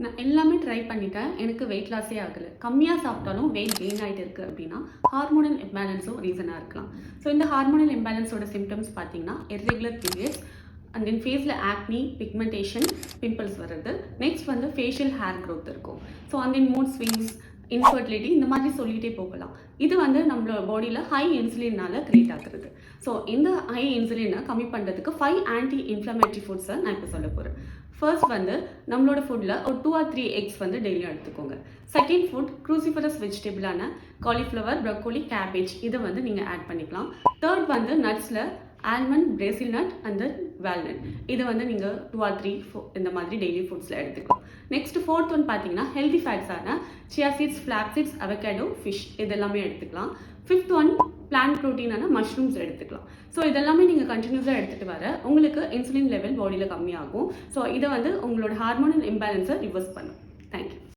நான் எல்லாமே ட்ரை பண்ணிட்டேன். எனக்கு வெயிட் லாஸே ஆகல. கம்மியா சாப்பிட்டாலும் வெயிட் கெயின் ஆயிட்டு இருக்கு அப்படின்னா, ஹார்மோனல் இம்பேலன்ஸும் ரீசனா இருக்கலாம். ஸோ இந்த ஹார்மோனல் இம்பேலன்ஸோட சிம்டம்ஸ் பார்த்தீங்கன்னா, இர்ரெகுலர் பீரியட்ஸ் அண்ட் தென் ஃபேஸில் ஆக்னி, பிக்மெண்டேஷன், பிம்பிள்ஸ் வர்றது. நெக்ஸ்ட் வந்து ஃபேஷியல் ஹேர் க்ரோத் இருக்கும். So and then mood swings, infertility இந்த மாதிரி சொல்லிகிட்டே போகலாம். இது வந்து நம்மளோட பாடியில் ஹை இன்சுலினால் கிரியேட் ஆகுறது. ஸோ இந்த ஹை இன்சுலினை கம்மி பண்ணுறதுக்கு 5 ஆன்டி இன்ஃப்ளமேட்டரி ஃபுட்ஸை நான் இப்போ சொல்ல போகிறேன். ஃபர்ஸ்ட் வந்து நம்மளோட ஃபுட்டில் ஒரு 2 or 3 எக்ஸ் வந்து டெய்லியும் எடுத்துக்கோங்க. செகண்ட் ஃபுட் க்ரூசிஃபரஸ் வெஜிடபிளான காலிஃப்ளவர், ப்ரொக்கோலி, கேபேஜ் இதை வந்து நீங்கள் ஆட் பண்ணிக்கலாம். தேர்ட் வந்து நட்ஸில் almond, Brazil nut and walnut இதை வந்து நீங்கள் 2 or 3 இந்த மாதிரி டெய்லி ஃபுட்ஸில் எடுத்துக்கலாம். நெக்ஸ்ட் ஃபோர்த் ஒன் பார்த்தீங்கன்னா ஹெல்தி ஃபேட்ஸான chia seeds, flax seeds, avocado, fish இதெல்லாமே எடுத்துக்கலாம். ஃபிஃப்த் ஒன் பிளான்ட் ப்ரோட்டீனான மஷ்ரூம்ஸ் எடுத்துக்கலாம். ஸோ இதெல்லாமே நீங்கள் கண்டினியூஸாக எடுத்துகிட்டு வர உங்களுக்கு இன்சுலின் லெவல் பாடியில் கம்மியாகும். ஸோ இதை வந்து உங்களோட ஹார்மோனல் இம்பேலன்ஸை ரிவர்ஸ் பண்ணும்.